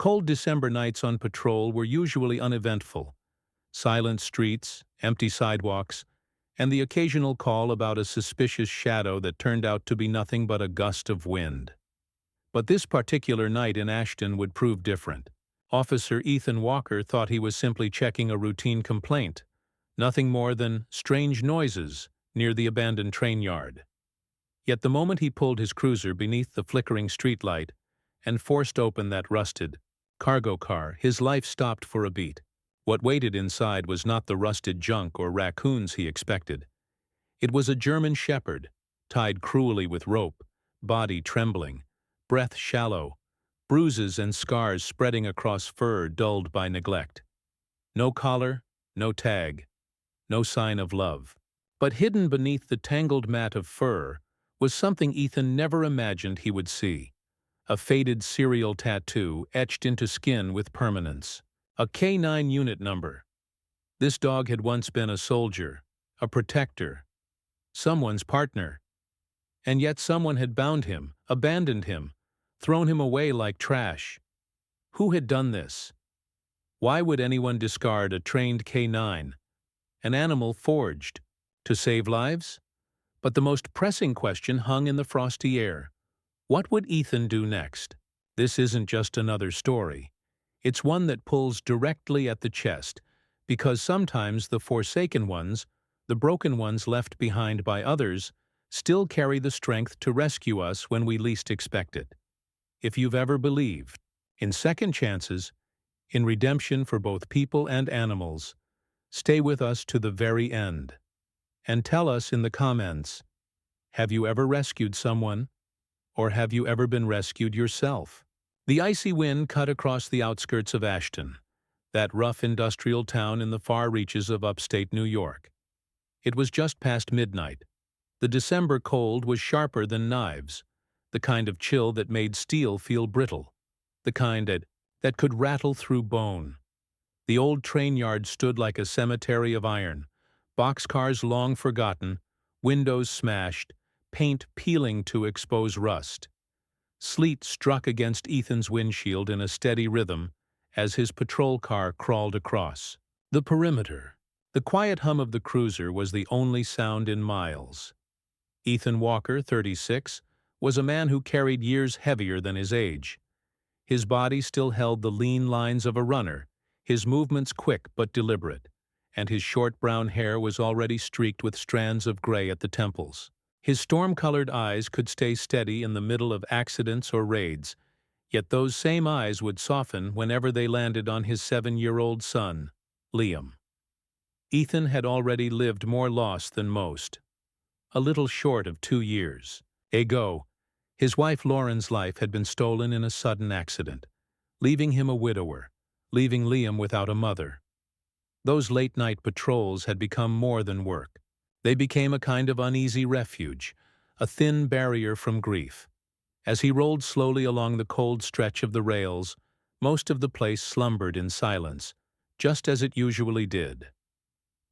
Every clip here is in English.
Cold December nights on patrol were usually uneventful. Silent streets, empty sidewalks, and the occasional call about a suspicious shadow that turned out to be nothing but a gust of wind. But this particular night in Ashton would prove different. Officer Ethan Walker thought he was simply checking a routine complaint, nothing more than strange noises near the abandoned train yard. Yet the moment he pulled his cruiser beneath the flickering streetlight and forced open that rusted cargo car, his life stopped for a beat. What waited inside was not the rusted junk or raccoons he expected. It was a German shepherd, tied cruelly with rope, body trembling, breath shallow, bruises and scars spreading across fur dulled by neglect. No collar, no tag, no sign of love. But hidden beneath the tangled mat of fur was something Ethan never imagined he would see. A faded serial tattoo etched into skin with permanence. A K9 unit number. This dog had once been a soldier, a protector, someone's partner. And yet someone had bound him, abandoned him, thrown him away like trash. Who had done this? Why would anyone discard a trained K9, an animal forged to save lives? But the most pressing question hung in the frosty air. What would Ethan do next? This isn't just another story. It's one that pulls directly at the chest, because sometimes the forsaken ones, the broken ones left behind by others, still carry the strength to rescue us when we least expect it. If you've ever believed in second chances, in redemption for both people and animals, stay with us to the very end. And tell us in the comments, have you ever rescued someone? Or have you ever been rescued yourself? The icy wind cut across the outskirts of Ashton, that rough industrial town in the far reaches of upstate New York. It was just past midnight. The December cold was sharper than knives, the kind of chill that made steel feel brittle, the kind that could rattle through bone. The old train yard stood like a cemetery of iron, boxcars long forgotten, windows smashed, paint peeling to expose rust. Sleet struck against Ethan's windshield in a steady rhythm as his patrol car crawled across. The perimeter. The quiet hum of the cruiser was the only sound in miles. Ethan Walker, 36, was a man who carried years heavier than his age. His body still held the lean lines of a runner, his movements quick but deliberate, and his short brown hair was already streaked with strands of gray at the temples. His storm-colored eyes could stay steady in the middle of accidents or raids, yet those same eyes would soften whenever they landed on his 7-year-old son, Liam. Ethan had already lived more lost than most. A little short of 2 years ago, his wife Lauren's life had been stolen in a sudden accident, leaving him a widower, leaving Liam without a mother. Those late-night patrols had become more than work. They became a kind of uneasy refuge, a thin barrier from grief. As he rolled slowly along the cold stretch of the rails, most of the place slumbered in silence, just as it usually did.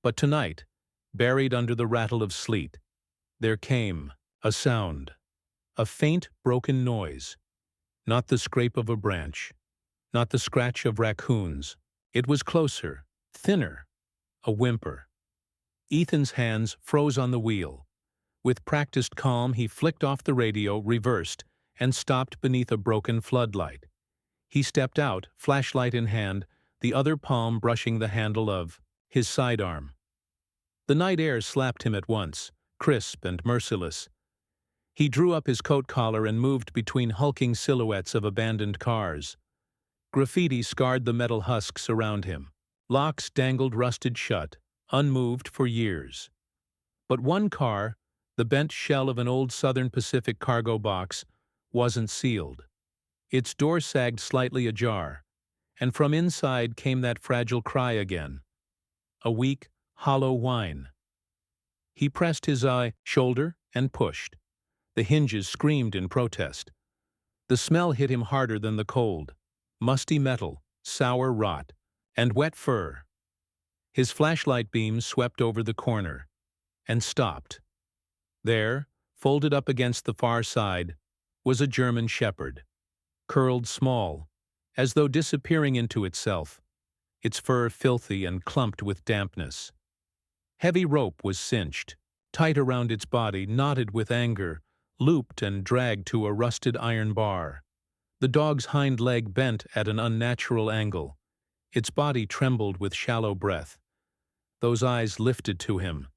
But tonight, buried under the rattle of sleet, there came a sound, a faint, broken noise. Not the scrape of a branch, not the scratch of raccoons. It was closer, thinner, a whimper. Ethan's hands froze on the wheel. With practiced calm, he flicked off the radio, reversed, and stopped beneath a broken floodlight. He stepped out, flashlight in hand, the other palm brushing the handle of his sidearm. The night air slapped him at once, crisp and merciless. He drew up his coat collar and moved between hulking silhouettes of abandoned cars. Graffiti scarred the metal husks around him. Locks dangled rusted shut, unmoved for years. But one car, the bent shell of an old Southern Pacific cargo box, wasn't sealed. Its door sagged slightly ajar, and from inside came that fragile cry again. A weak, hollow whine. He pressed his shoulder and pushed. The hinges screamed in protest. The smell hit him harder than the cold. Musty metal, sour rot, and wet fur. His flashlight beam swept over the corner and stopped. There, folded up against the far side, was a German shepherd, curled small as though disappearing into itself, its fur filthy and clumped with dampness. Heavy rope was cinched, tight around its body, knotted with anger, looped and dragged to a rusted iron bar. The dog's hind leg bent at an unnatural angle. Its body trembled with shallow breath. Those eyes lifted to him,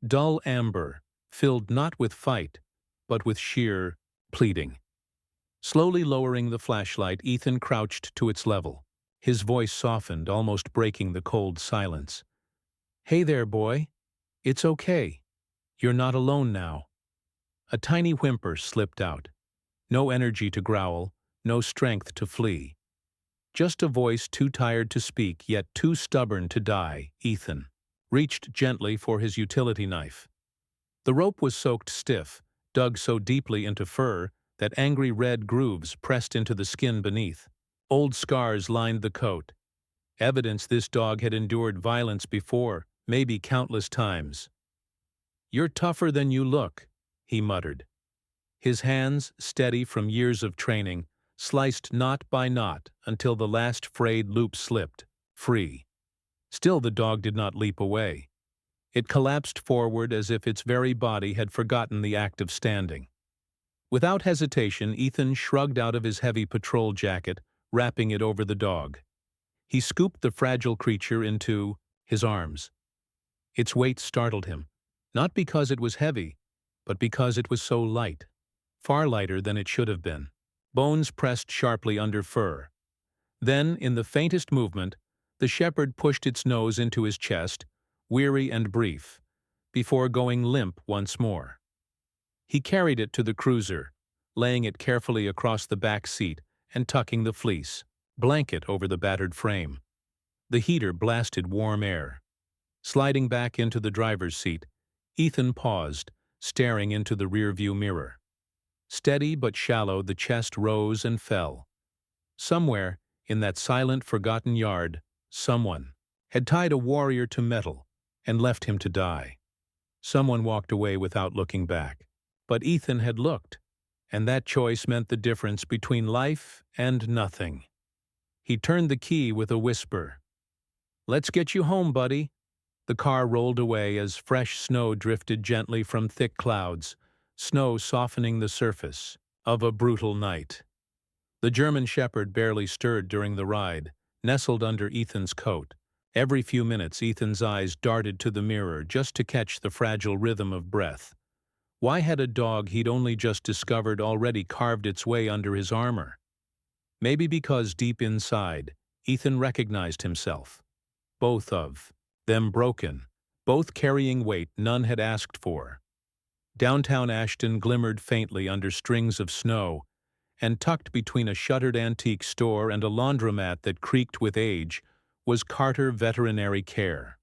dull amber, filled not with fight, but with sheer pleading. Slowly lowering the flashlight, Ethan crouched to its level. His voice softened, almost breaking the cold silence. "Hey there, boy. It's okay. You're not alone now." A tiny whimper slipped out. No energy to growl, no strength to flee. Just a voice too tired to speak, yet too stubborn to die. Ethan reached gently for his utility knife. The rope was soaked stiff, dug so deeply into fur that angry red grooves pressed into the skin beneath. Old scars lined the coat, evidence this dog had endured violence before, maybe countless times. "You're tougher than you look," he muttered. His hands, steady from years of training, sliced knot by knot until the last frayed loop slipped, free. Still the dog did not leap away. It collapsed forward as if its very body had forgotten the act of standing. Without hesitation, Ethan shrugged out of his heavy patrol jacket, wrapping it over the dog. He scooped the fragile creature into his arms. Its weight startled him, not because it was heavy, but because it was so light, far lighter than it should have been. Bones pressed sharply under fur. Then, in the faintest movement, the shepherd pushed its nose into his chest, weary and brief, before going limp once more. He carried it to the cruiser, laying it carefully across the back seat and tucking the fleece blanket over the battered frame. The heater blasted warm air. Sliding back into the driver's seat, Ethan paused, staring into the rearview mirror. Steady but shallow, the chest rose and fell. Somewhere, in that silent, forgotten yard, someone had tied a warrior to metal and left him to die. Someone walked away without looking back. But Ethan had looked, and that choice meant the difference between life and nothing. He turned the key with a whisper. "Let's get you home, buddy." The car rolled away as fresh snow drifted gently from thick clouds, snow softening the surface of a brutal night. The German shepherd barely stirred during the ride, nestled under Ethan's coat. Every few minutes, Ethan's eyes darted to the mirror just to catch the fragile rhythm of breath. Why had a dog he'd only just discovered already carved its way under his armor? Maybe because deep inside, Ethan recognized himself. Both of them broken, both carrying weight none had asked for. Downtown Ashton glimmered faintly under strings of snow, and tucked between a shuttered antique store and a laundromat that creaked with age was Carter Veterinary Care.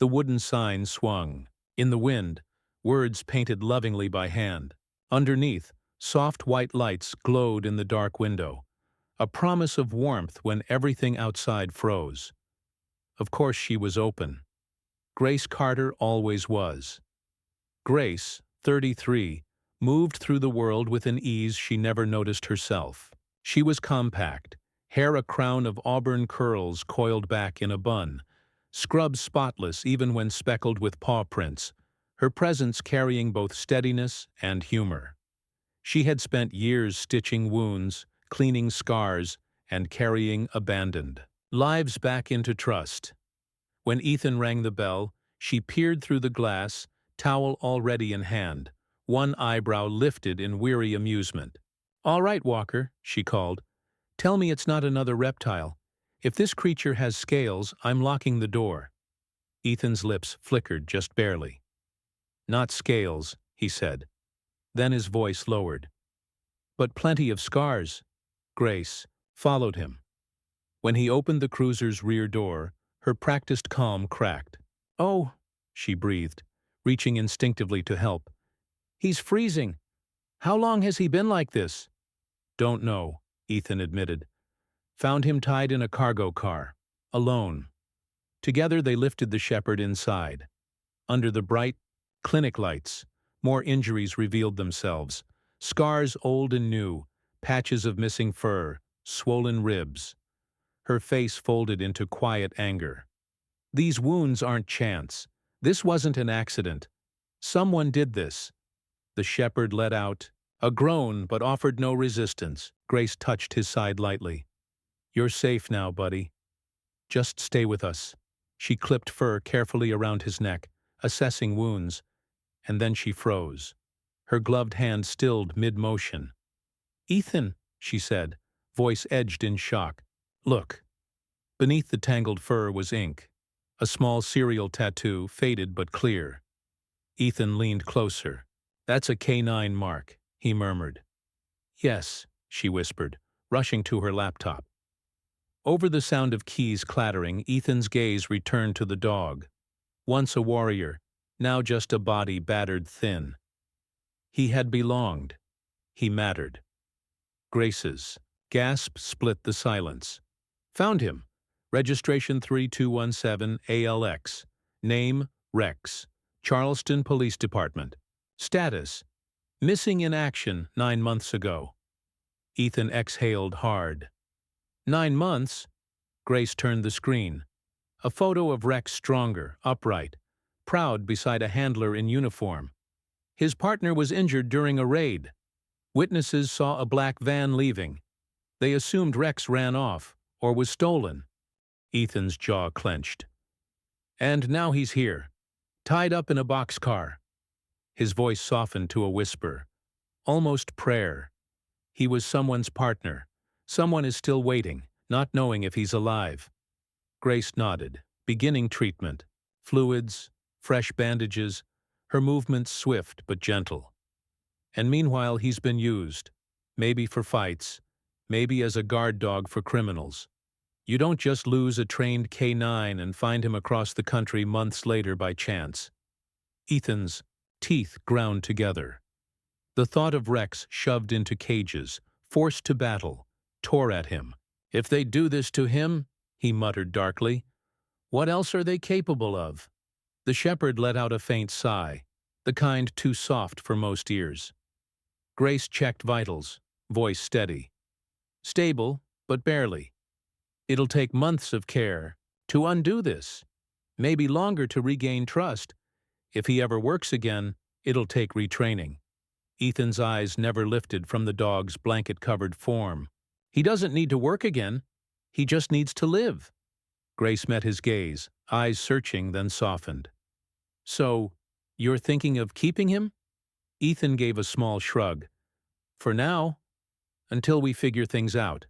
The wooden sign swung. In the wind, words painted lovingly by hand. Underneath, soft white lights glowed in the dark window, a promise of warmth when everything outside froze. Of course she was open. Grace Carter always was. Grace, 33, moved through the world with an ease she never noticed herself. She was compact, hair a crown of auburn curls coiled back in a bun, scrub spotless even when speckled with paw prints, her presence carrying both steadiness and humor. She had spent years stitching wounds, cleaning scars, and carrying abandoned lives back into trust. When Ethan rang the bell, she peered through the glass, towel already in hand, one eyebrow lifted in weary amusement. "All right, Walker," she called. "Tell me it's not another reptile. If this creature has scales, I'm locking the door." Ethan's lips flickered just barely. "Not scales," he said. Then his voice lowered. "But plenty of scars." Grace followed him. When he opened the cruiser's rear door, her practiced calm cracked. "Oh," she breathed, reaching instinctively to help. "He's freezing. How long has he been like this?" "Don't know," Ethan admitted. "Found him tied in a cargo car, alone." Together they lifted the shepherd inside. Under the bright clinic lights, more injuries revealed themselves. Scars old and new, patches of missing fur, swollen ribs. her face folded into quiet anger. These wounds aren't chance. This wasn't an accident. Someone did this. The shepherd let out a groan but offered no resistance. Grace touched his side lightly. "You're safe now, buddy. Just stay with us." She clipped fur carefully around his neck, assessing wounds, and then she froze. Her gloved hand stilled mid-motion. "Ethan," she said, voice edged in shock. "Look." Beneath the tangled fur was ink. A small serial tattoo, faded but clear. Ethan leaned closer. "That's a K9 mark," he murmured. "Yes," she whispered, rushing to her laptop. Over the sound of keys clattering, Ethan's gaze returned to the dog. Once a warrior, now just a body battered thin. He had belonged. He mattered. Grace's gasp split the silence. "Found him. Registration 3217 ALX. Name, Rex. Charleston Police Department. Status, missing in action 9 months ago." Ethan exhaled hard. 9 months? Grace turned the screen. A photo of Rex stronger, upright, proud beside a handler in uniform. His partner was injured during a raid. Witnesses saw a black van leaving. They assumed Rex ran off, or was stolen. Ethan's jaw clenched. "And now he's here, tied up in a boxcar." His voice softened to a whisper, almost prayer. He was someone's partner. Someone is still waiting, not knowing if he's alive. Grace nodded, beginning treatment. Fluids, fresh bandages, her movements swift but gentle. And meanwhile he's been used, maybe for fights, maybe as a guard dog for criminals. You don't just lose a trained K9 and find him across the country months later by chance. Ethan's teeth ground together. The thought of Rex shoved into cages, forced to battle, tore at him. "If they do this to him," he muttered darkly, "what else are they capable of?" The shepherd let out a faint sigh, the kind too soft for most ears. Grace checked vitals, voice steady. "Stable, but barely. It'll take months of care to undo this, maybe longer to regain trust. If he ever works again, it'll take retraining." Ethan's eyes never lifted from the dog's blanket-covered form. "He doesn't need to work again. He just needs to live." Grace met his gaze, eyes searching, then softened. "So, you're thinking of keeping him?" Ethan gave a small shrug. "For now, until we figure things out."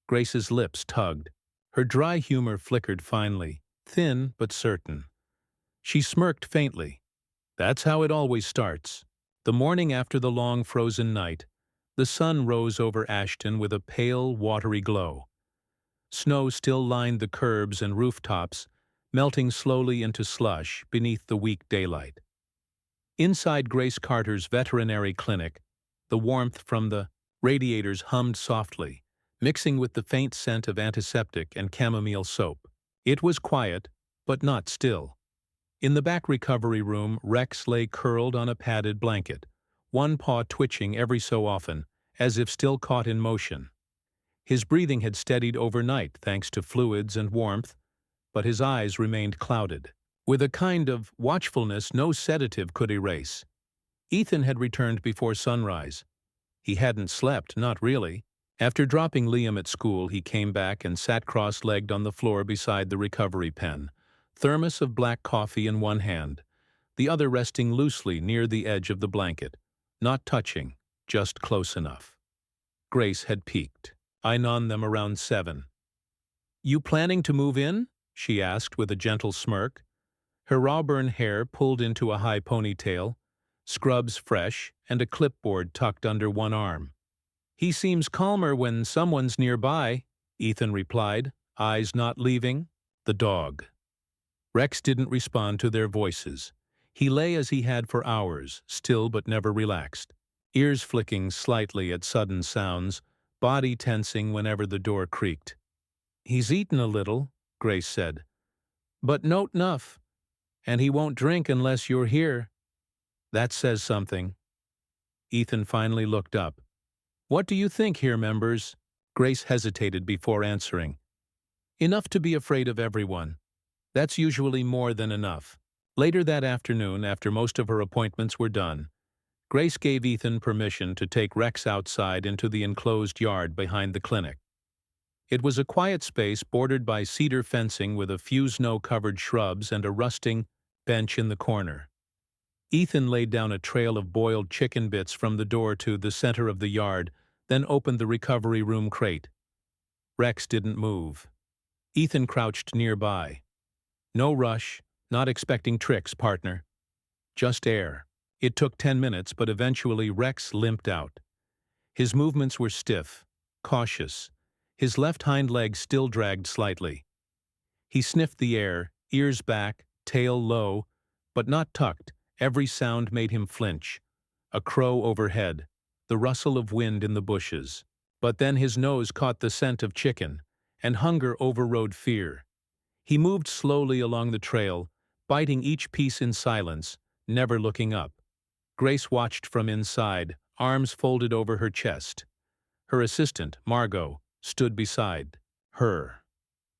Grace's lips tugged. Her dry humor flickered finely, thin but certain. She smirked faintly. "That's how it always starts." The morning after the long frozen night, the sun rose over Ashton with a pale, watery glow. Snow still lined the curbs and rooftops, melting slowly into slush beneath the weak daylight. Inside Grace Carter's veterinary clinic, the warmth from the radiators hummed softly, mixing with the faint scent of antiseptic and chamomile soap. It was quiet, but not still. In the back recovery room, Rex lay curled on a padded blanket, one paw twitching every so often, as if still caught in motion. His breathing had steadied overnight thanks to fluids and warmth, but his eyes remained clouded, with a kind of watchfulness no sedative could erase. Ethan had returned before sunrise. He hadn't slept, not really. After dropping Liam at school, he came back and sat cross-legged on the floor beside the recovery pen, thermos of black coffee in one hand, the other resting loosely near the edge of the blanket, not touching, just close enough. Grace had peeked. "I on them around 7. "You planning to move in?" she asked with a gentle smirk. Her auburn hair pulled into a high ponytail, scrubs fresh, and a clipboard tucked under one arm. "He seems calmer when someone's nearby," Ethan replied, eyes not leaving the dog. Rex didn't respond to their voices. He lay as he had for hours, still but never relaxed, ears flicking slightly at sudden sounds, body tensing whenever the door creaked. "He's eaten a little," Grace said, "but not enough, and he won't drink unless you're here." That says something. Ethan finally looked up. "What do you think here, members?" Grace hesitated before answering. Enough to be afraid of everyone. That's usually more than enough. Later that afternoon, after most of her appointments were done, Grace gave Ethan permission to take Rex outside into the enclosed yard behind the clinic. It was a quiet space bordered by cedar fencing with a few snow-covered shrubs and a rusting bench in the corner. Ethan laid down a trail of boiled chicken bits from the door to the center of the yard, then opened the recovery room crate. Rex didn't move. Ethan crouched nearby. No rush, not expecting tricks, partner. Just air. It took 10 minutes, but eventually Rex limped out. His movements were stiff, cautious. His left hind leg still dragged slightly. He sniffed the air, ears back, tail low, but not tucked. Every sound made him flinch. A crow overhead, the rustle of wind in the bushes. But then his nose caught the scent of chicken, and hunger overrode fear. He moved slowly along the trail, biting each piece in silence, never looking up. Grace watched from inside, arms folded over her chest. Her assistant, Margot, stood beside her.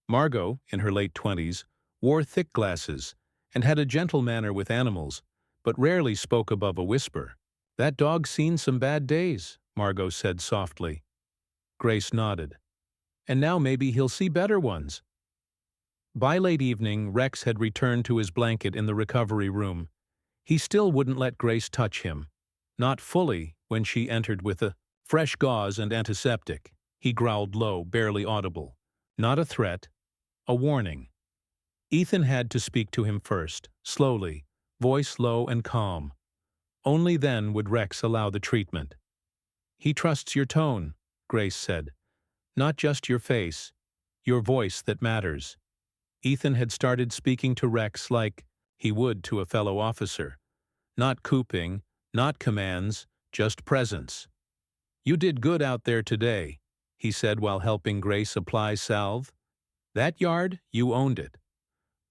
Margot, in her late 20s, wore thick glasses and had a gentle manner with animals, but rarely spoke above a whisper. "That dog's seen some bad days," Margot said softly. Grace nodded. "And now maybe he'll see better ones." By late evening, Rex had returned to his blanket in the recovery room. He still wouldn't let Grace touch him. Not fully, when she entered with a fresh gauze and antiseptic. He growled low, barely audible. Not a threat, a warning. Ethan had to speak to him first, slowly, voice low and calm. Only then would Rex allow the treatment. "He trusts your tone," Grace said. "Not just your face, your voice that matters." Ethan had started speaking to Rex like he would to a fellow officer. Not cooping, not commands, just presence. "You did good out there today," he said while helping Grace apply salve. "That yard, you owned it."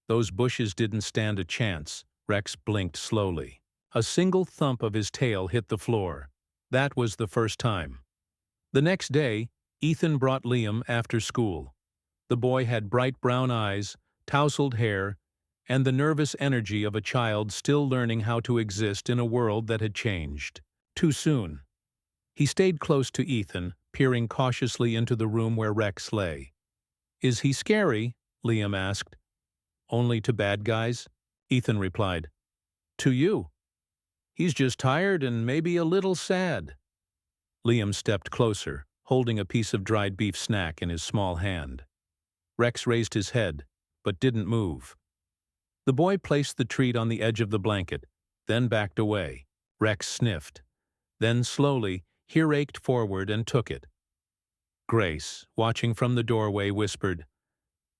Those bushes didn't stand a chance. Rex blinked slowly. A single thump of his tail hit the floor. That was the first time. The next day, Ethan brought Liam after school. The boy had bright brown eyes, tousled hair, and the nervous energy of a child still learning how to exist in a world that had changed. Too soon. He stayed close to Ethan, peering cautiously into the room where Rex lay. "Is he scary?" Liam asked. "Only to bad guys," Ethan replied. "To you. He's just tired and maybe a little sad." Liam stepped closer, holding a piece of dried beef snack in his small hand. Rex raised his head, but didn't move. The boy placed the treat on the edge of the blanket, then backed away. Rex sniffed. Then slowly, he raked forward and took it. Grace, watching from the doorway, whispered,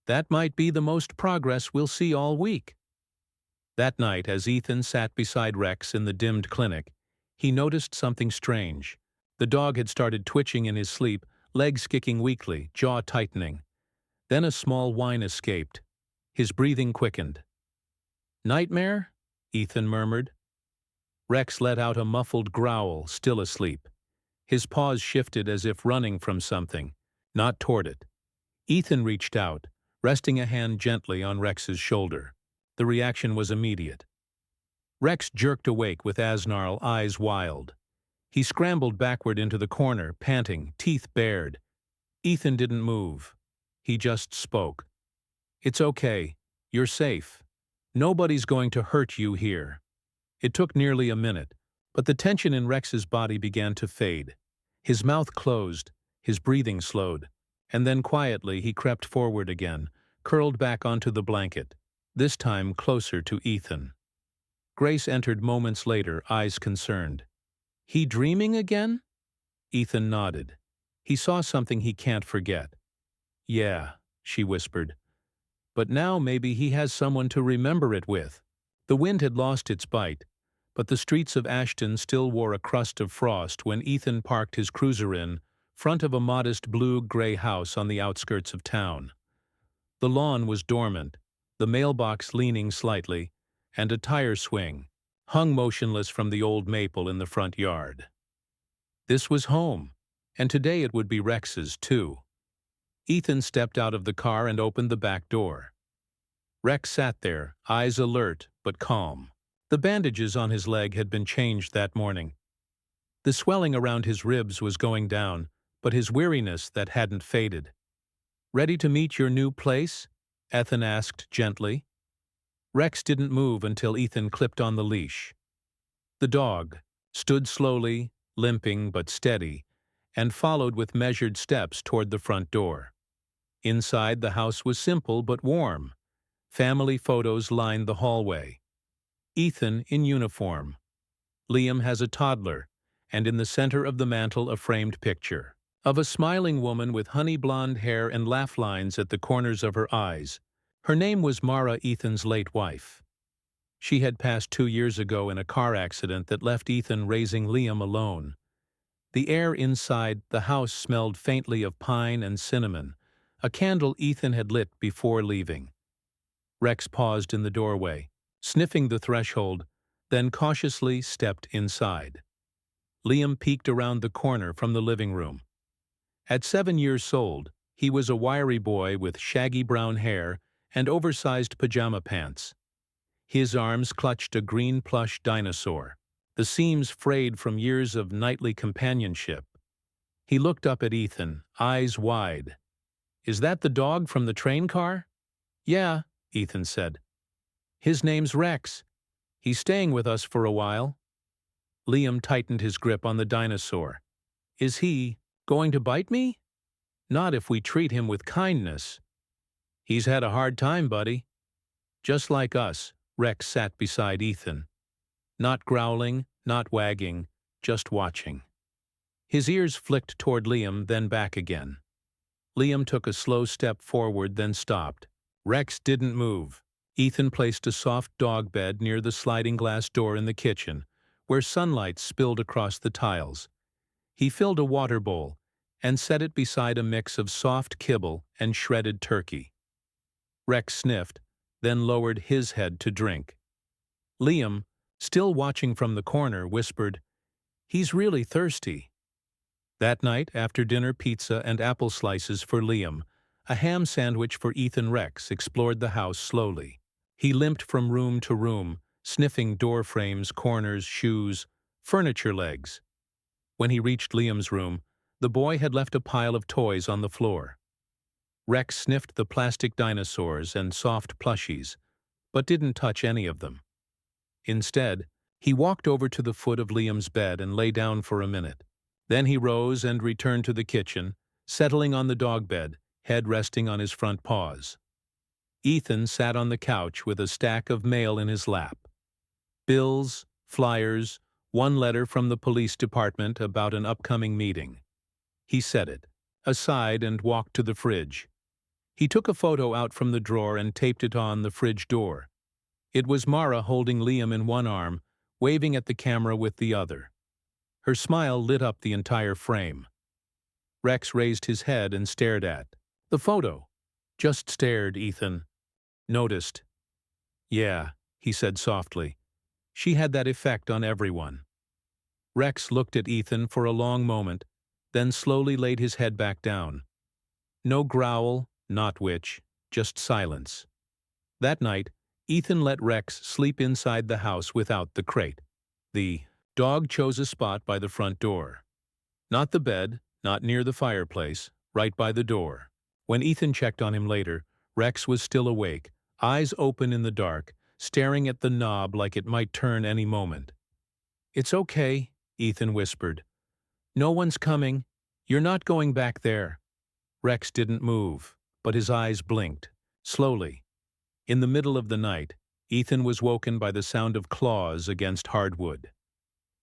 "That might be the most progress we'll see all week." That night, as Ethan sat beside Rex in the dimmed clinic, he noticed something strange. The dog had started twitching in his sleep, legs kicking weakly, jaw tightening. Then a small whine escaped. His breathing quickened. "Nightmare?" Ethan murmured. Rex let out a muffled growl, still asleep. His paws shifted as if running from something, not toward it. Ethan reached out, resting a hand gently on Rex's shoulder. The reaction was immediate. Rex jerked awake with Asnarl, eyes wild. He scrambled backward into the corner, panting, teeth bared. Ethan didn't move. He just spoke. "It's okay. You're safe. Nobody's going to hurt you here." It took nearly a minute, but the tension in Rex's body began to fade. His mouth closed, his breathing slowed, and then quietly he crept forward again, curled back onto the blanket, this time closer to Ethan. Grace entered moments later, eyes concerned. "He dreaming again?" Ethan nodded. He saw something he can't forget. "Yeah," she whispered. "But now maybe he has someone to remember it with." The wind had lost its bite, but the streets of Ashton still wore a crust of frost when Ethan parked his cruiser in front of a modest blue-gray house on the outskirts of town. The lawn was dormant, the mailbox leaning slightly, and a tire swing hung motionless from the old maple in the front yard. This was home, and today it would be Rex's, too. Ethan stepped out of the car and opened the back door. Rex sat there, eyes alert but calm. The bandages on his leg had been changed that morning. The swelling around his ribs was going down, but his weariness that hadn't faded. "Ready to meet your new place?" Ethan asked gently. Rex didn't move until Ethan clipped on the leash. The dog stood slowly, limping but steady, and followed with measured steps toward the front door. Inside, the house was simple but warm. Family photos lined the hallway. Ethan in uniform. Liam has a toddler, and in the center of the mantel a framed picture of a smiling woman with honey blonde hair and laugh lines at the corners of her eyes. Her name was Mara, Ethan's late wife. She had passed 2 years ago in a car accident that left Ethan raising Liam alone. The air inside the house smelled faintly of pine and cinnamon, a candle Ethan had lit before leaving. Rex paused in the doorway, sniffing the threshold, then cautiously stepped inside. Liam peeked around the corner from the living room. At 7 years old, he was a wiry boy with shaggy brown hair and oversized pajama pants. His arms clutched a green plush dinosaur, the seams frayed from years of nightly companionship. He looked up at Ethan, eyes wide. "Is that the dog from the train car?" "Yeah," Ethan said. "His name's Rex. He's staying with us for a while." Liam tightened his grip on the dinosaur. "Is he going to bite me?" "Not if we treat him with kindness." "He's had a hard time, buddy." Just like us, Rex sat beside Ethan. Not growling, not wagging, just watching. His ears flicked toward Liam, then back again. Liam took a slow step forward, then stopped. Rex didn't move. Ethan placed a soft dog bed near the sliding glass door in the kitchen, where sunlight spilled across the tiles. He filled a water bowl and set it beside a mix of soft kibble and shredded turkey. Rex sniffed, then lowered his head to drink. Liam, still watching from the corner, whispered, "He's really thirsty." That night, after dinner, pizza and apple slices for Liam, a ham sandwich for Ethan. Rex explored the house slowly. He limped from room to room, sniffing door frames, corners, shoes, furniture legs. When he reached Liam's room, the boy had left a pile of toys on the floor. Rex sniffed the plastic dinosaurs and soft plushies, but didn't touch any of them. Instead, he walked over to the foot of Liam's bed and lay down for a minute. Then he rose and returned to the kitchen, settling on the dog bed, head resting on his front paws. Ethan sat on the couch with a stack of mail in his lap. Bills, flyers, one letter from the police department about an upcoming meeting. He set it aside and walked to the fridge. He took a photo out from the drawer and taped it on the fridge door. It was Mara holding Liam in one arm, waving at the camera with the other. Her smile lit up the entire frame. Rex raised his head and stared at the photo. Just stared, Ethan noticed. "Yeah," he said softly. "She had that effect on everyone." Rex looked at Ethan for a long moment, then slowly laid his head back down. No growl, not which, just silence. That night, Ethan let Rex sleep inside the house without the crate. The dog chose a spot by the front door. Not the bed, not near the fireplace, right by the door. When Ethan checked on him later, Rex was still awake, eyes open in the dark, staring at the knob like it might turn any moment. "It's okay," Ethan whispered. "No one's coming. You're not going back there." Rex didn't move, but his eyes blinked, slowly. In the middle of the night, Ethan was woken by the sound of claws against hardwood.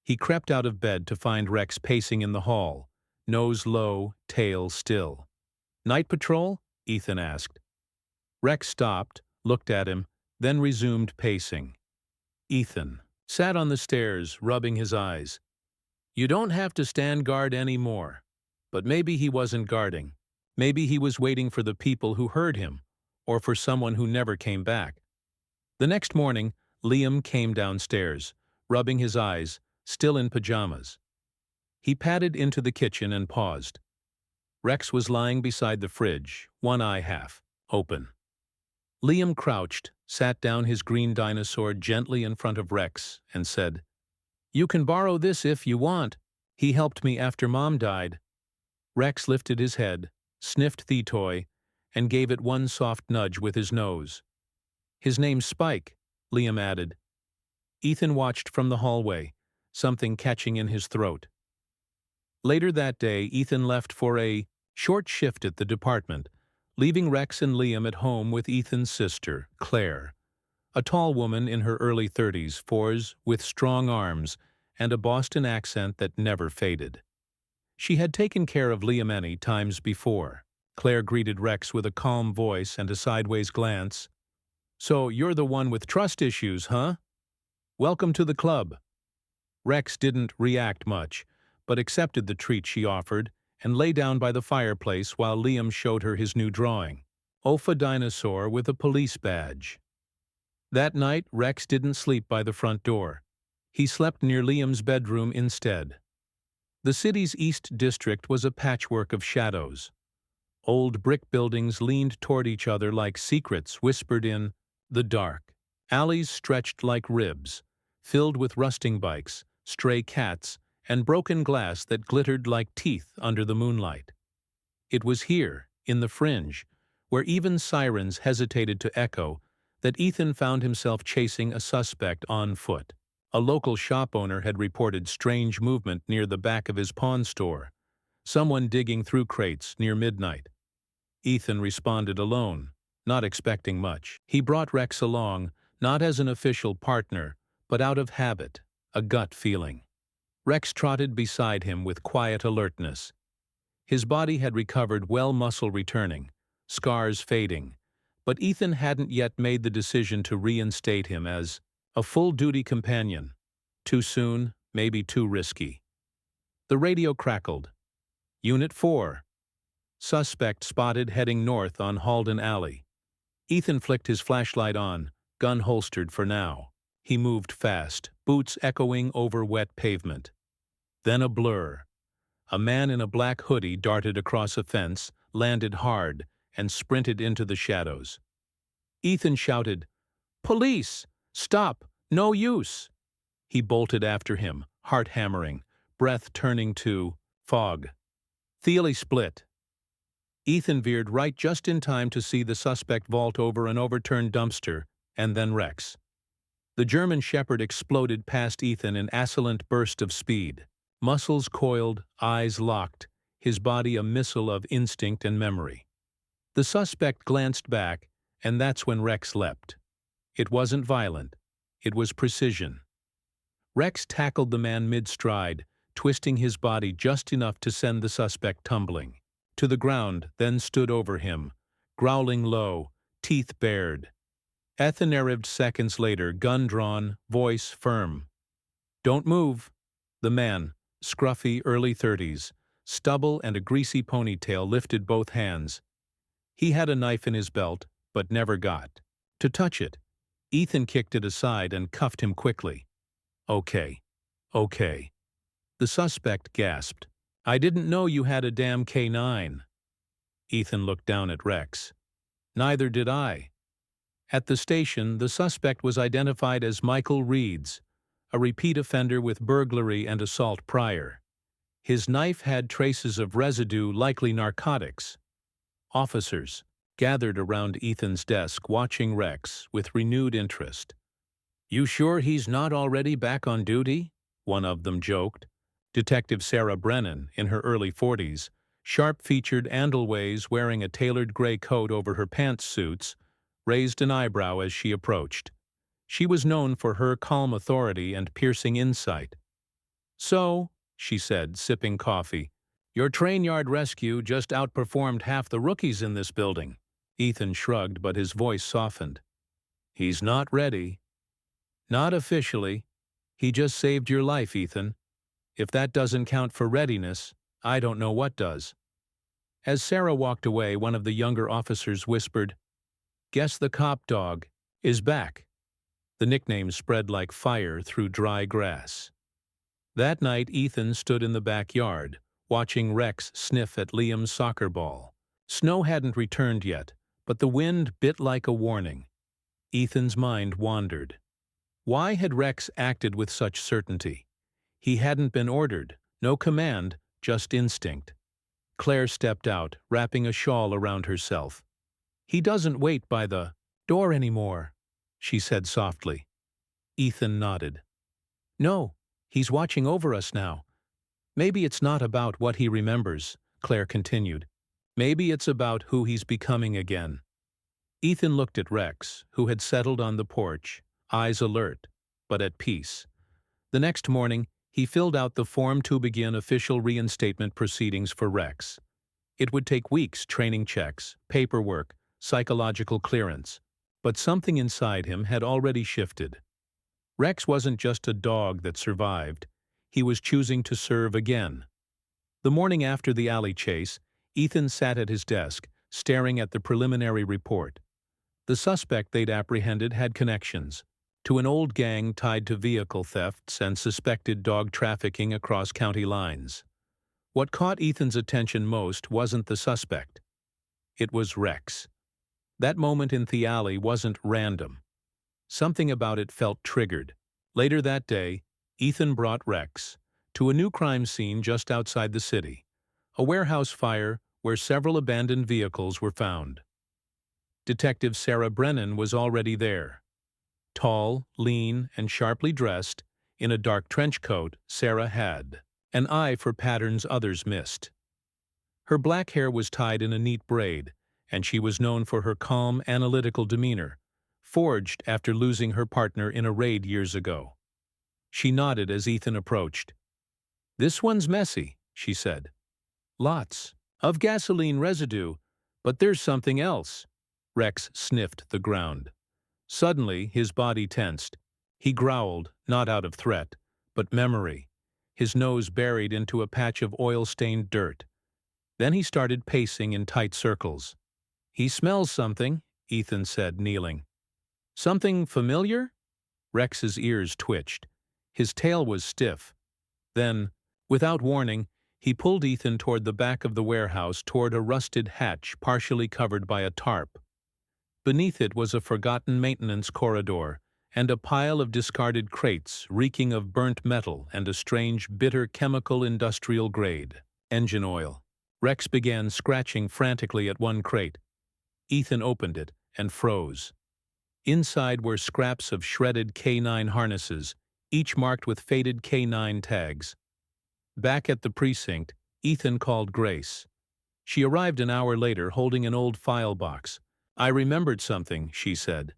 He crept out of bed to find Rex pacing in the hall, nose low, tail still. "Night patrol?" Ethan asked. Rex stopped, looked at him, then resumed pacing. Ethan sat on the stairs, rubbing his eyes. "You don't have to stand guard anymore." But maybe he wasn't guarding. Maybe he was waiting for the people who heard him, or for someone who never came back. The next morning, Liam came downstairs, rubbing his eyes, still in pajamas. He padded into the kitchen and paused. Rex was lying beside the fridge, one eye half open. Liam crouched, sat down his green dinosaur gently in front of Rex, and said, "You can borrow this if you want. He helped me after Mom died." Rex lifted his head, sniffed the toy, and gave it one soft nudge with his nose. "His name's Spike," Liam added. Ethan watched from the hallway, something catching in his throat. Later that day, Ethan left for a short shift at the department, leaving Rex and Liam at home with Ethan's sister, Claire, a tall woman in her early 30s, with strong arms and a Boston accent that never faded. She had taken care of Liam many times before. Claire greeted Rex with a calm voice and a sideways glance. "So you're the one with trust issues, huh? Welcome to the club." Rex didn't react much, but accepted the treat she offered and lay down by the fireplace while Liam showed her his new drawing, Ofa dinosaur with a police badge. That night, Rex didn't sleep by the front door. He slept near Liam's bedroom instead. The city's East District was a patchwork of shadows. Old brick buildings leaned toward each other like secrets whispered in the dark. Alleys stretched like ribs, filled with rusting bikes, stray cats, and broken glass that glittered like teeth under the moonlight. It was here, in the fringe, where even sirens hesitated to echo, that Ethan found himself chasing a suspect on foot. A local shop owner had reported strange movement near the back of his pawn store, someone digging through crates near midnight. Ethan responded alone, not expecting much. He brought Rex along, not as an official partner, but out of habit, a gut feeling. Rex trotted beside him with quiet alertness. His body had recovered well, muscle returning, scars fading, but Ethan hadn't yet made the decision to reinstate him as a full-duty companion. Too soon, maybe too risky. The radio crackled. "Unit 4. Suspect spotted heading north on Halden Alley." Ethan flicked his flashlight on, gun holstered for now. He moved fast, boots echoing over wet pavement. Then a blur. A man in a black hoodie darted across a fence, landed hard, and sprinted into the shadows. Ethan shouted, "Police! Stop! No use!" He bolted after him, heart hammering, breath turning to fog. Thiele split. Ethan veered right just in time to see the suspect vault over an overturned dumpster, and then Rex. The German Shepherd exploded past Ethan in assailant burst of speed. Muscles coiled, eyes locked, his body a missile of instinct and memory. The suspect glanced back, and that's when Rex leapt. It wasn't violent. It was precision. Rex tackled the man mid-stride, twisting his body just enough to send the suspect tumbling to the ground, then stood over him, growling low, teeth bared. Ethan arrived seconds later, gun drawn, voice firm. "Don't move." The man, scruffy, early 30s, stubble and a greasy ponytail, lifted both hands. He had a knife in his belt, but never got to touch it. Ethan kicked it aside and cuffed him quickly. Okay. The suspect gasped. "I didn't know you had a damn K9. Ethan looked down at Rex. "Neither did I." At the station, the suspect was identified as Michael Reeds, a repeat offender with burglary and assault prior. His knife had traces of residue, likely narcotics. Officers gathered around Ethan's desk, watching Rex with renewed interest. "You sure he's not already back on duty?" one of them joked. Detective Sarah Brennan, in her early 40s, sharp-featured Andalways wearing a tailored gray coat over her pantsuits, raised an eyebrow as she approached. She was known for her calm authority and piercing insight. "So," she said, sipping coffee, "your train yard rescue just outperformed half the rookies in this building." Ethan shrugged, but his voice softened. "He's not ready." "Not officially. He just saved your life, Ethan. If that doesn't count for readiness, I don't know what does." As Sarah walked away, one of the younger officers whispered, "Guess the cop dog is back." The nickname spread like fire through dry grass. That night, Ethan stood in the backyard, watching Rex sniff at Liam's soccer ball. Snow hadn't returned yet, but the wind bit like a warning. Ethan's mind wandered. Why had Rex acted with such certainty? He hadn't been ordered, no command, just instinct. Claire stepped out, wrapping a shawl around herself. "He doesn't wait by the door anymore," she said softly. Ethan nodded. "No, he's watching over us now. Maybe it's not about what he remembers," Claire continued. "Maybe it's about who he's becoming again." Ethan looked at Rex, who had settled on the porch, eyes alert, but at peace. The next morning, he filled out the form to begin official reinstatement proceedings for Rex. It would take weeks: training checks, paperwork, psychological clearance. But something inside him had already shifted. Rex wasn't just a dog that survived. He was choosing to serve again. The morning after the alley chase, Ethan sat at his desk, staring at the preliminary report. The suspect they'd apprehended had connections to an old gang tied to vehicle thefts and suspected dog trafficking across county lines. What caught Ethan's attention most wasn't the suspect. It was Rex. That moment in the alley wasn't random. Something about it felt triggered. Later that day, Ethan brought Rex to a new crime scene just outside the city, a warehouse fire where several abandoned vehicles were found. Detective Sarah Brennan was already there. Tall, lean, and sharply dressed, in a dark trench coat, Sarah had an eye for patterns others missed. Her black hair was tied in a neat braid, and she was known for her calm, analytical demeanor, forged after losing her partner in a raid years ago. She nodded as Ethan approached. "This one's messy," she said. "Lots of gasoline residue, but there's something else." Rex sniffed the ground. Suddenly, his body tensed. He growled, not out of threat, but memory, his nose buried into a patch of oil-stained dirt. Then he started pacing in tight circles. "He smells something," Ethan said, kneeling. "Something familiar?" Rex's ears twitched. His tail was stiff. Then, without warning, he pulled Ethan toward the back of the warehouse, toward a rusted hatch partially covered by a tarp. Beneath it was a forgotten maintenance corridor, and a pile of discarded crates reeking of burnt metal and a strange, bitter chemical industrial grade engine oil. Rex began scratching frantically at one crate. Ethan opened it and froze. Inside were scraps of shredded K9 harnesses, each marked with faded K9 tags. Back at the precinct, Ethan called Grace. She arrived an hour later holding an old file box. "I remembered something," she said.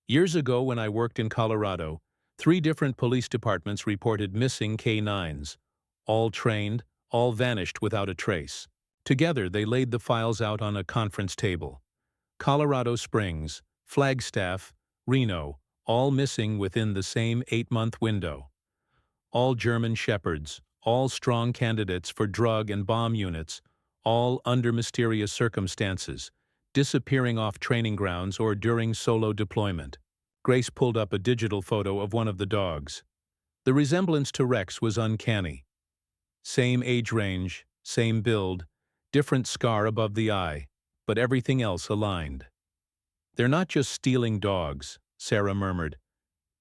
"Years ago when I worked in Colorado, 3 different police departments reported missing K9s. All trained, all vanished without a trace. Together they laid the files out on a conference table. Colorado Springs, Flagstaff, Reno, all missing within the same 8-month window. All German shepherds, all strong candidates for drug and bomb units, all under mysterious circumstances, disappearing off training grounds or during solo deployment." Grace pulled up a digital photo of one of the dogs. The resemblance to Rex was uncanny. Same age range, same build, different scar above the eye, but everything else aligned. "They're not just stealing dogs," Sarah murmured.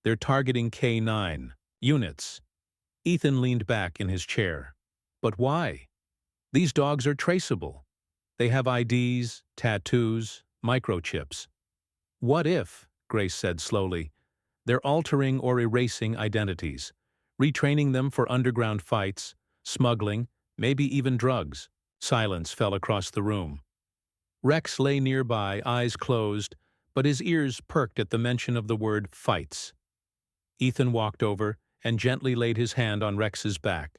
"They're targeting K9 units." Ethan leaned back in his chair. "But why? These dogs are traceable. They have IDs, tattoos, microchips." "What if," Grace said slowly, "they're altering or erasing identities, retraining them for underground fights, smuggling, maybe even drugs?" Silence fell across the room. Rex lay nearby, eyes closed, but his ears perked at the mention of the word fights. Ethan walked over and gently laid his hand on Rex's back.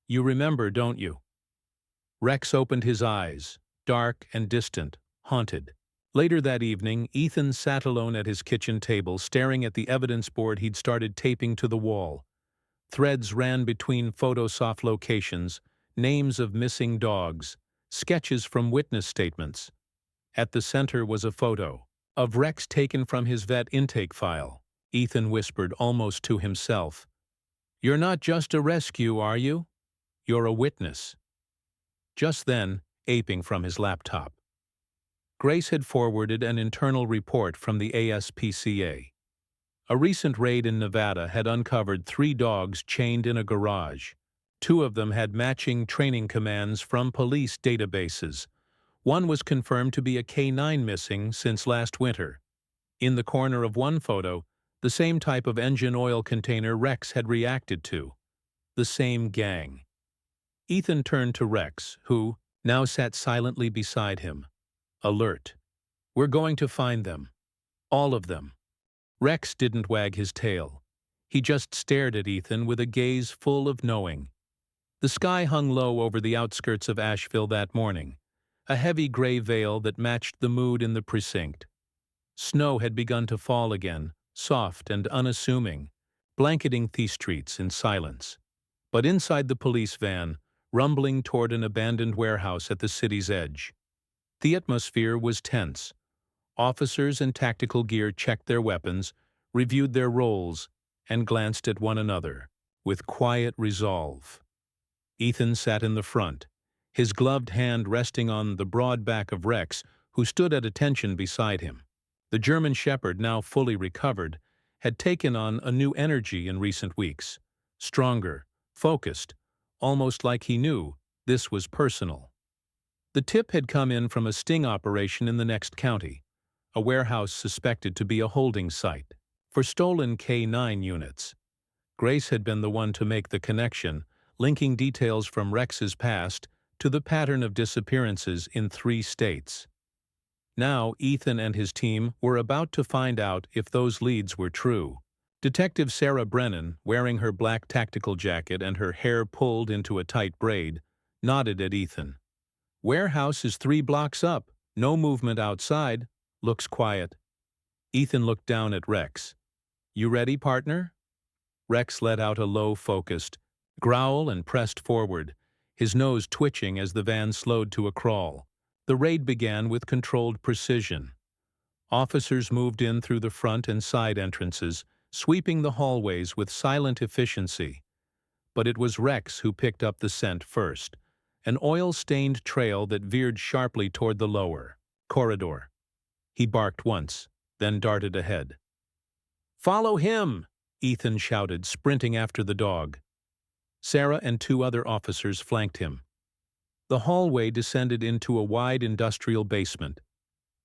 "You remember, don't you?" Rex opened his eyes, dark and distant, haunted. Later that evening, Ethan sat alone at his kitchen table, staring at the evidence board he'd started taping to the wall. Threads ran between photosoft locations, names of missing dogs, sketches from witness statements. At the center was a photo of Rex taken from his vet intake file. Ethan whispered almost to himself, "You're not just a rescue, are you? You're a witness." just then aping from his laptop. Grace had forwarded an internal report from the ASPCA. A recent raid in Nevada had uncovered 3 dogs chained in a garage. 2 of them had matching training commands from police databases. One was confirmed to be a K9 missing since last winter. In the corner of one photo, the same type of engine oil container Rex had reacted to. The same gang. Ethan turned to Rex, who now sat silently beside him. Alert. We're going to find them. All of them. Rex didn't wag his tail. He just stared at Ethan with a gaze full of knowing. The sky hung low over the outskirts of Asheville that morning, a heavy gray veil that matched the mood in the precinct. Snow had begun to fall again, soft and unassuming, blanketing the streets in silence. But inside the police van, rumbling toward an abandoned warehouse at the city's edge, the atmosphere was tense. Officers in tactical gear checked their weapons, reviewed their roles, and glanced at one another, with quiet resolve. Ethan sat in the front, his gloved hand resting on the broad back of Rex, who stood at attention beside him. The German Shepherd, now fully recovered, had taken on a new energy in recent weeks, stronger, focused, almost like he knew this was personal. The tip had come in from a sting operation in the next county, a warehouse suspected to be a holding site for stolen K9 units. Grace had been the one to make the connection, linking details from Rex's past to the pattern of disappearances in 3 states. Now Ethan and his team were about to find out if those leads were true. Detective Sarah Brennan, wearing her black tactical jacket and her hair pulled into a tight braid, nodded at Ethan. Warehouse is 3 blocks up. No movement outside. Looks quiet. Ethan looked down at Rex. You ready, partner? Rex let out a low, focused growl and pressed forward, his nose twitching as the van slowed to a crawl. The raid began with controlled precision. Officers moved in through the front and side entrances, sweeping the hallways with silent efficiency. But it was Rex who picked up the scent first, an oil-stained trail that veered sharply toward the lower corridor. He barked once, then darted ahead. "Follow him!" Ethan shouted, sprinting after the dog. Sarah and 2 other officers flanked him. The hallway descended into a wide industrial basement.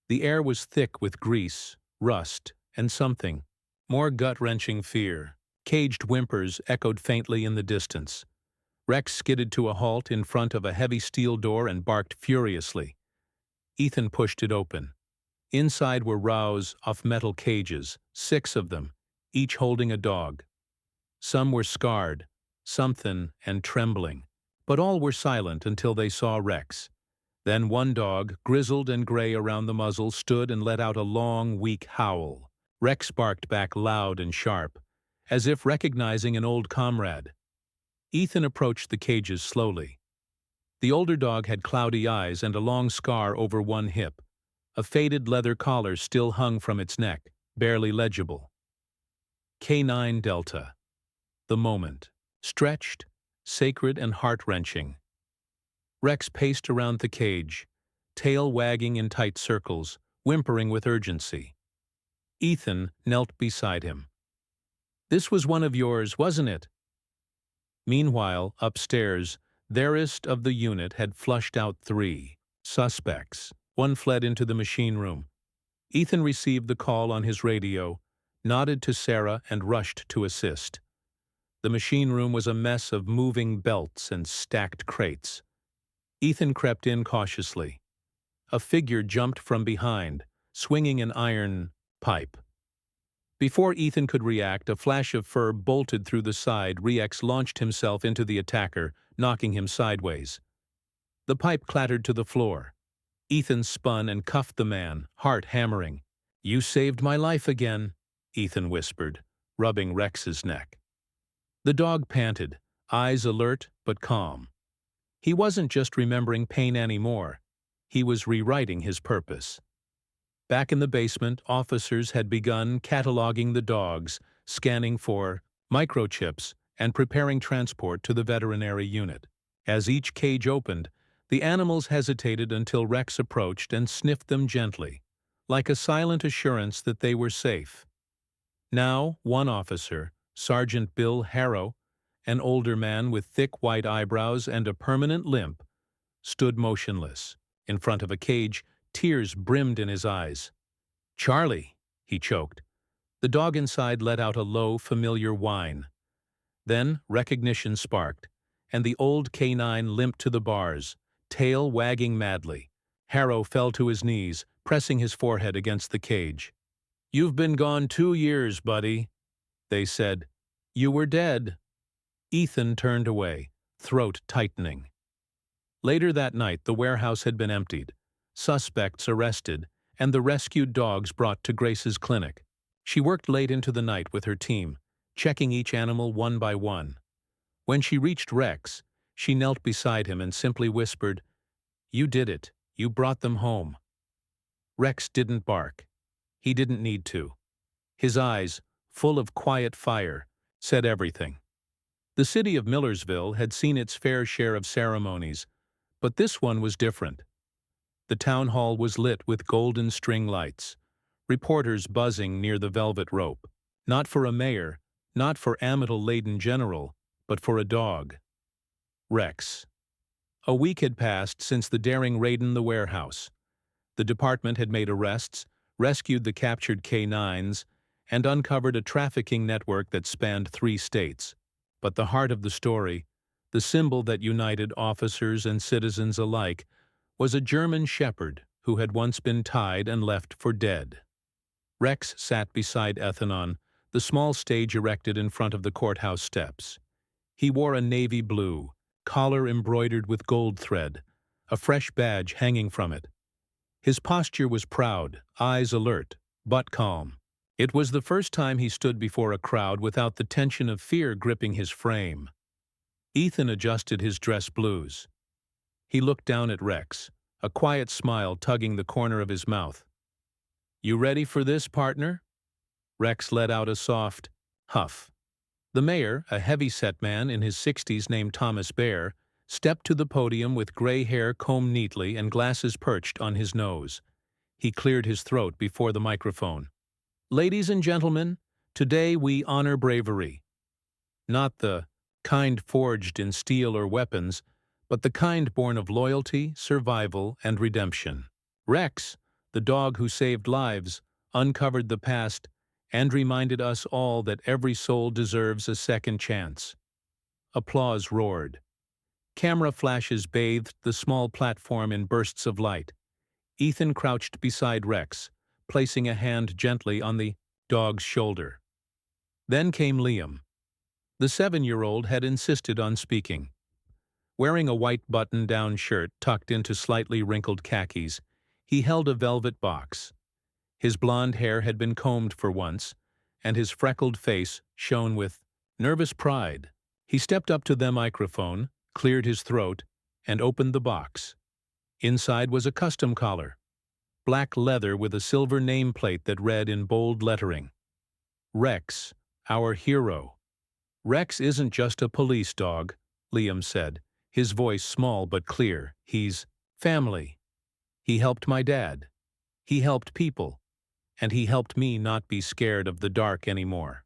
The air was thick with grease, rust, and something more gut-wrenching fear. Caged whimpers echoed faintly in the distance. Rex skidded to a halt in front of a heavy steel door and barked furiously. Ethan pushed it open. Inside were rows of metal cages, 6 of them, each holding a dog. Some were scarred, some thin and trembling, but all were silent until they saw Rex. Then one dog, grizzled and gray around the muzzle, stood and let out a long, weak howl. Rex barked back loud and sharp, as if recognizing an old comrade. Ethan approached the cages slowly. The older dog had cloudy eyes and a long scar over one hip. A faded leather collar still hung from its neck, barely legible. K9 Delta. The moment. Stretched, sacred and heart-wrenching. Rex paced around the cage, tail wagging in tight circles, whimpering with urgency. Ethan knelt beside him. "This was one of yours, wasn't it?" Meanwhile, upstairs, theirest of the unit had flushed out 3 suspects. One fled into the machine room. Ethan received the call on his radio, nodded to Sarah, and rushed to assist. The machine room was a mess of moving belts and stacked crates. Ethan crept in cautiously. A figure jumped from behind, swinging an iron pipe. Before Ethan could react, a flash of fur bolted through the side. Rex launched himself into the attacker, knocking him sideways. The pipe clattered to the floor. Ethan spun and cuffed the man, heart hammering. "You saved my life again," Ethan whispered, rubbing Rex's neck. The dog panted, eyes alert but calm. He wasn't just remembering pain anymore. He was rewriting his purpose. Back in the basement, officers had begun cataloging the dogs, scanning for microchips, and preparing transport to the veterinary unit. As each cage opened, The animals hesitated until Rex approached and sniffed them gently, like a silent assurance that they were safe. Now, one officer, Sergeant Bill Harrow, an older man with thick white eyebrows and a permanent limp, stood motionless. In front of a cage, tears brimmed in his eyes. "Charlie," he choked. The dog inside let out a low, familiar whine. Then recognition sparked, and the old canine limped to the bars, tail wagging madly. Harrow fell to his knees, pressing his forehead against the cage. "You've been gone 2 years, buddy," they said. "You were dead." Ethan turned away, throat tightening. Later that night, the warehouse had been emptied, suspects arrested, and the rescued dogs brought to Grace's clinic. She worked late into the night with her team, checking each animal one by one. When she reached Rex, she knelt beside him and simply whispered, "You did it. You brought them home." Rex didn't bark. He didn't need to. His eyes, full of quiet fire, said everything. The city of Millersville had seen its fair share of ceremonies, but this one was different. The town hall was lit with golden string lights, reporters buzzing near the velvet rope. Not for a mayor, not for amytal-laden general, but for a dog. Rex. A week had passed since the daring raid in the warehouse. The department had made arrests, rescued the captured K9s, and uncovered a trafficking network that spanned 3 states. But the heart of the story, the symbol that united officers and citizens alike, was a German shepherd who had once been tied and left for dead. Rex sat beside Ethanon, the small stage erected in front of the courthouse steps. He wore a navy blue, collar embroidered with gold thread, a fresh badge hanging from it. His posture was proud, eyes alert, but calm. It was the first time he stood before a crowd without the tension of fear gripping his frame. Ethan adjusted his dress blues. He looked down at Rex, a quiet smile tugging the corner of his mouth. "You ready for this, partner?" Rex let out a soft huff. The mayor, a heavy-set man in his 60s named Thomas Bear, stepped to the podium with gray hair combed neatly and glasses perched on his nose. He cleared his throat before the microphone. "Ladies and gentlemen, today we honor bravery. Not the kind forged in steel or weapons, but the kind born of loyalty, survival, and redemption. Rex, the dog who saved lives, uncovered the past, and reminded us all that every soul deserves a second chance." Applause roared. Camera flashes bathed the small platform in bursts of light. Ethan crouched beside Rex, placing a hand gently on the dog's shoulder. Then came Liam. The 7-year-old had insisted on speaking. Wearing a white button-down shirt tucked into slightly wrinkled khakis, he held a velvet box. His blonde hair had been combed for once, and his freckled face shone with nervous pride. He stepped up to the microphone, cleared his throat, and opened the box. Inside was a custom collar, black leather with a silver nameplate that read in bold lettering, "Rex, our hero." "Rex isn't just a police dog," Liam said, his voice small but clear. "He's family. He helped my dad. He helped people. And he helped me not be scared of the dark anymore."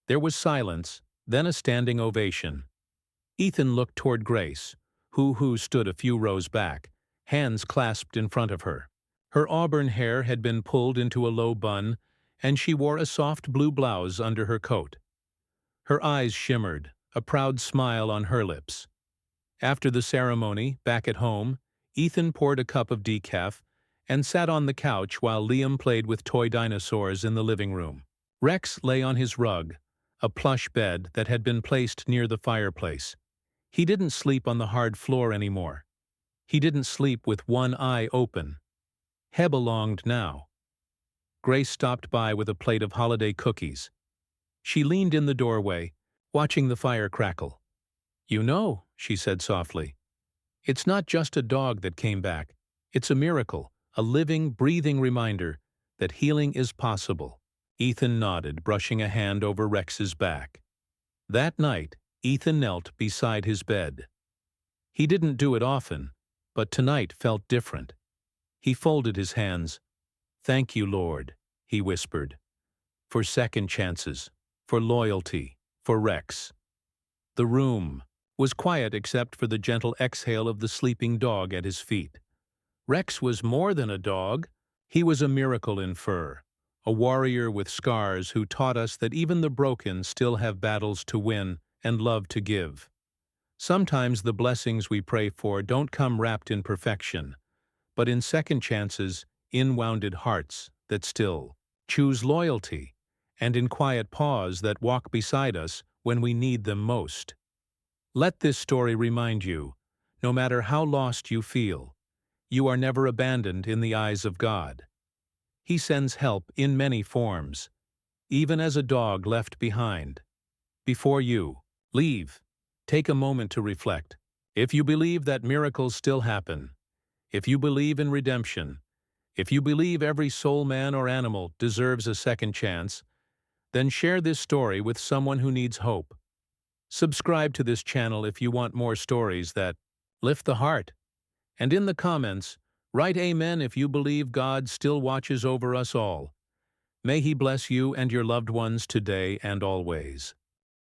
There was silence, then a standing ovation. Ethan looked toward Grace, who stood a few rows back, hands clasped in front of her. Her auburn hair had been pulled into a low bun, and she wore a soft blue blouse under her coat. Her eyes shimmered, a proud smile on her lips. After the ceremony, back at home, Ethan poured a cup of decaf and sat on the couch while Liam played with toy dinosaurs in the living room. Rex lay on his rug, a plush bed that had been placed near the fireplace. He didn't sleep on the hard floor anymore. He didn't sleep with one eye open. He belonged now. Grace stopped by with a plate of holiday cookies. She leaned in the doorway, watching the fire crackle. "You know," she said softly, "it's not just a dog that came back. It's a miracle, a living, breathing reminder that healing is possible." Ethan nodded, brushing a hand over Rex's back. That night, Ethan knelt beside his bed. He didn't do it often, But tonight felt different. He folded his hands. "Thank you, Lord," he whispered, "for second chances, for loyalty, for Rex." The room was quiet except for the gentle exhale of the sleeping dog at his feet. Rex was more than a dog. He was a miracle in fur, a warrior with scars who taught us that even the broken still have battles to win and love to give. Sometimes the blessings we pray for don't come wrapped in perfection, but in second chances, in wounded hearts that still choose loyalty, and in quiet paws that walk beside us when we need them most. Let this story remind you, no matter how lost you feel, you are never abandoned in the eyes of God. He sends help in many forms, even as a dog left behind. Before you leave, take a moment to reflect. If you believe that miracles still happen, if you believe in redemption, if you believe every soul, man or animal deserves a second chance, then share this story with someone who needs hope. Subscribe to this channel if you want more stories that lift the heart. And in the comments, write Amen if you believe God still watches over us all. May He bless you and your loved ones today and always.